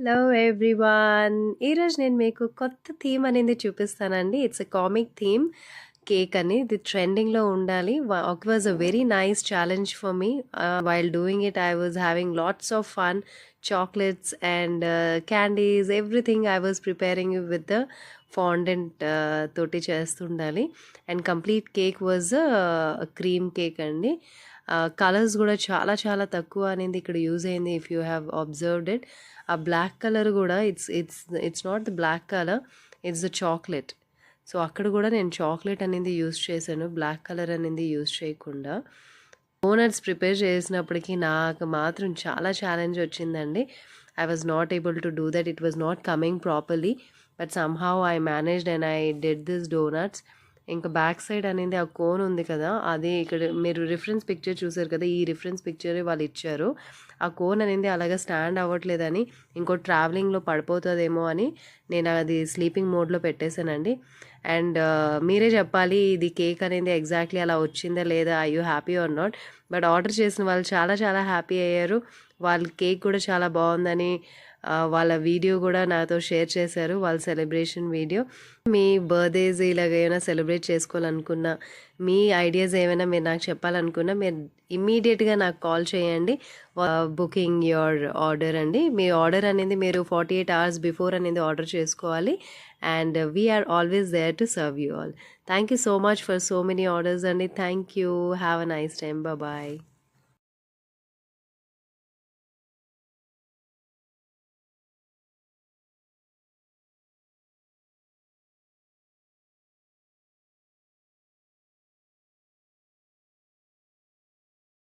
Hello everyone. ఈరోజు నేను మీకు కొత్త థీమ్ అనేది చూపిస్తానండి. It's a comic theme cake అని. ఇది ట్రెండింగ్‌లో ఉండాలి. It was a very nice challenge for me. While doing it I was having lots of fun. Chocolates and candies everything I was preparing with the fondant తోటి చేస్తుండాలి. And complete cake was cream cake అండి. Colours కూడా చాలా చాలా తక్కువ అనేది ఇక్కడ use అయింది. If you have observed it, ఆ బ్లాక్ కలర్ కూడా it's not the black colour, it's the chocolate. So అక్కడ కూడా నేను చాక్లెట్ అనేది యూజ్ చేశాను, బ్లాక్ కలర్ అనేది యూజ్ చేయకుండా. డోనట్స్ ప్రిపేర్ చేసినప్పటికీ నాకు మాత్రం చాలా ఛాలెంజ్ వచ్చిందండి. I was not able to do that. It was not coming properly, but somehow I managed and I did this donuts. ఇంకా బ్యాక్ సైడ్ అనేది ఆ కోన్ ఉంది కదా, అది ఇక్కడ మీరు రిఫరెన్స్ పిక్చర్ చూసారు కదా, ఈ రిఫరెన్స్ పిక్చరే వాళ్ళు ఇచ్చారు. ఆ కోన్ అనేది అలాగా స్టాండ్ అవ్వట్లేదని, ఇంకో ట్రావెలింగ్లో పడిపోతుందేమో అని నేను అది స్లీపింగ్ మోడ్లో పెట్టేశానండి. అండ్ మీరే చెప్పాలి ఇది కేక్ అనేది ఎగ్జాక్ట్లీ అలా వచ్చిందా లేదా, I you happy or not. But order చేసిన వాళ్ళు చాలా చాలా హ్యాపీ అయ్యారు. వాళ్ళ కేక్ కూడా చాలా బాగుందని వాళ్ళ వీడియో కూడా నాతో షేర్ చేశారు, వాళ్ళ సెలబ్రేషన్ వీడియో. మీ బర్త్డేస్ ఇలాగ ఏమైనా సెలబ్రేట్ చేసుకోవాలనుకున్నా, మీ ఐడియాస్ ఏమైనా మీరు నాకు చెప్పాలనుకున్నా, మీరు ఇమ్మీడియట్గా నాకు కాల్ చేయండి. బుకింగ్ యువర్ ఆర్డర్ అండి. మీ ఆర్డర్ అనేది మీరు 48 hours బిఫోర్ అనేది ఆర్డర్ చేసుకోవాలి. And we are always there to serve you all. Thank you so much for so many orders అండి. Thank you. Have a nice time. Bye.